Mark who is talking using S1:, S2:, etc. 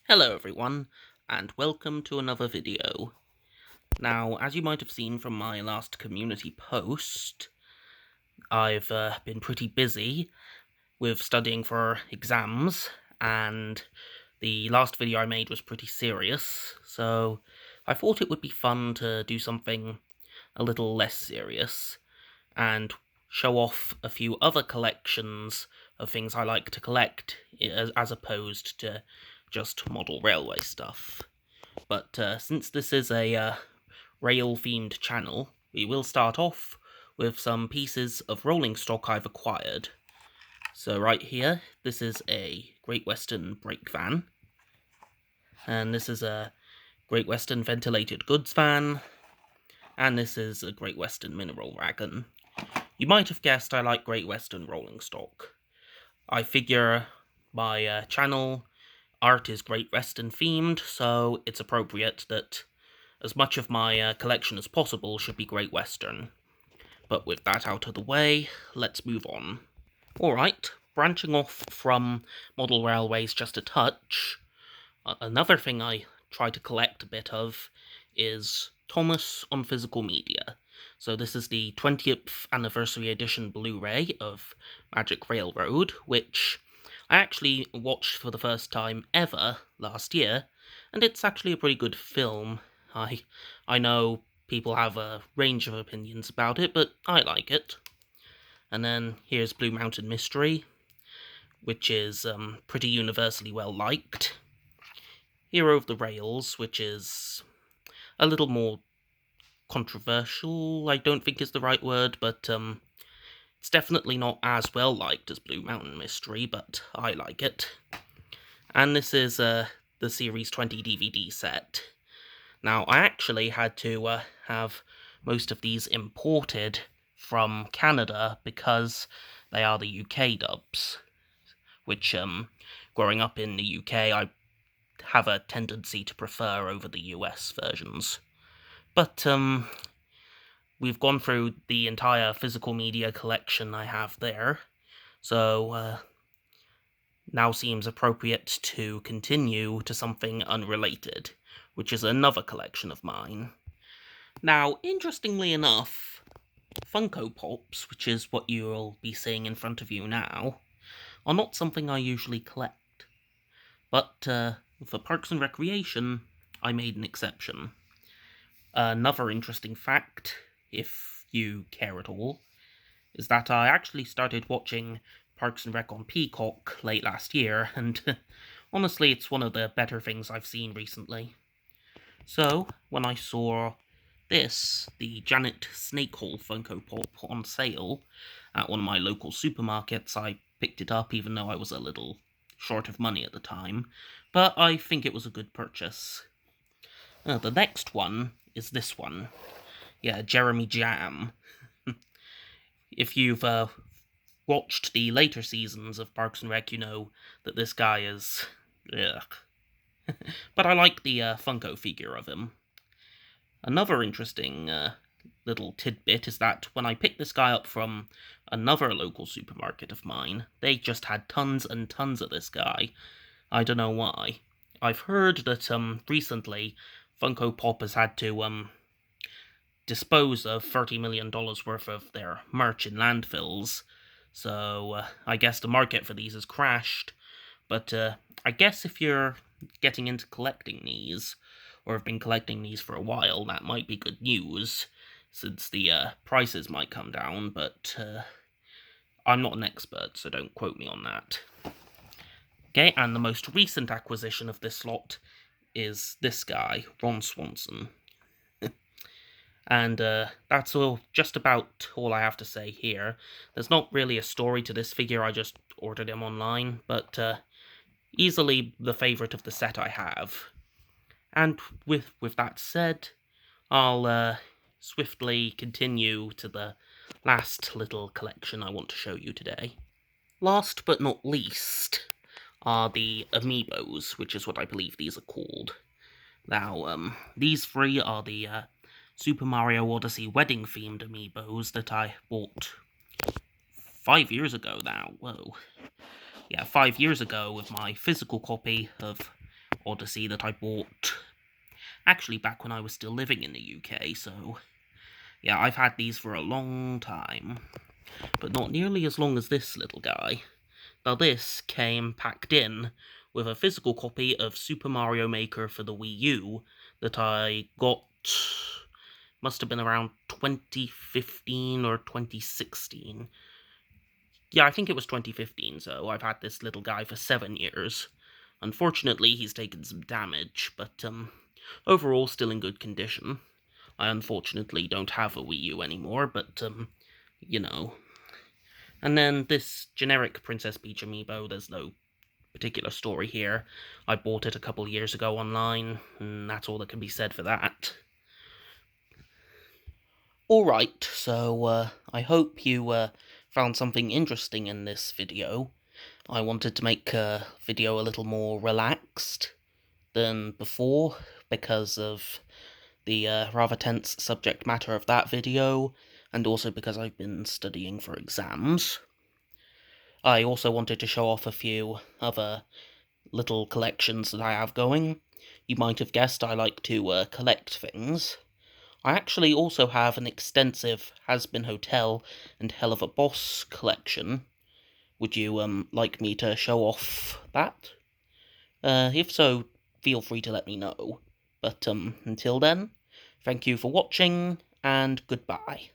S1: Hello everyone, and welcome to another video. Now, as you might have seen from my last community post, I've been pretty busy with studying for exams, and the last video I made was pretty serious, so I thought it would be fun to do something a little less serious, and show off a few other collections of things I like to collect, as opposed to just model railway stuff. But since this is a rail-themed channel, we will start off with some pieces of rolling stock I've acquired. So right here, this is a Great Western brake van, and this is a Great Western ventilated goods van, and this is a Great Western mineral wagon. You might have guessed I like Great Western rolling stock. I figure my channel art is Great Western themed, so it's appropriate that as much of my collection as possible should be Great Western. But with that out of the way, let's move on. Alright, branching off from model railways just a touch, another thing I try to collect a bit of is Thomas on physical media. So this is the 20th anniversary edition Blu-ray of Magic Railroad, which I actually watched for the first time ever last year, and it's actually a pretty good film. I know people have a range of opinions about it, but I like it. And then here's Blue Mountain Mystery, which is pretty universally well liked. Hero of the Rails, which is a little more controversial, I don't think is the right word, but it's definitely not as well liked as Blue Mountain Mystery, but I like it. And this is the Series 20 DVD set. Now, I actually had to have most of these imported from Canada because they are the UK dubs, which, growing up in the UK, I have a tendency to prefer over the US versions. But, we've gone through the entire physical media collection I have there, so now seems appropriate to continue to something unrelated, which is another collection of mine. Now, interestingly enough, Funko Pops, which is what you'll be seeing in front of you now, are not something I usually collect. But for Parks and Recreation, I made an exception. Another interesting fact, if you care at all, is that I actually started watching Parks and Rec on Peacock late last year, and honestly, it's one of the better things I've seen recently. So, when I saw this, the Janet Snakehole Funko Pop, on sale at one of my local supermarkets, I picked it up even though I was a little short of money at the time, but I think it was a good purchase. The next one is this one. Yeah, Jeremy Jam. If you've watched the later seasons of Parks and Rec, you know that this guy is... ugh. But I like the Funko figure of him. Another interesting little tidbit is that when I picked this guy up from another local supermarket of mine, they just had tons and tons of this guy. I don't know why. I've heard that recently Funko Pop has had to dispose of $30 million worth of their merch in landfills, so I guess the market for these has crashed. But I guess if you're getting into collecting these, or have been collecting these for a while, that might be good news, since the prices might come down, but I'm not an expert, so don't quote me on that. Okay, and the most recent acquisition of this lot is this guy, Ron Swanson. And that's just about all I have to say here. There's not really a story to this figure, I just ordered him online, but easily the favourite of the set I have. And with that said, I'll swiftly continue to the last little collection I want to show you today. Last but not least are the Amiibos, which is what I believe these are called. Now, these three are the Super Mario Odyssey wedding-themed Amiibos that I bought 5 years ago now. Whoa. Yeah, 5 years ago with my physical copy of Odyssey that I bought actually back when I was still living in the UK, so yeah, I've had these for a long time, but not nearly as long as this little guy. Now this came packed in with a physical copy of Super Mario Maker for the Wii U that I got, must have been around 2015 or 2016. Yeah, I think it was 2015, so I've had this little guy for 7 years. Unfortunately, he's taken some damage, but overall still in good condition. I unfortunately don't have a Wii U anymore, but you know. And then this generic Princess Peach amiibo, there's no particular story here. I bought it a couple years ago online, and that's all that can be said for that. Alright, so I hope you found something interesting in this video. I wanted to make a video a little more relaxed than before, because of the rather tense subject matter of that video, and also because I've been studying for exams. I also wanted to show off a few other little collections that I have going. You might have guessed I like to collect things. I actually also have an extensive Has-Been Hotel and Hell of a Boss collection. Would you like me to show off that? If so, feel free to let me know. But until then, thank you for watching, and goodbye.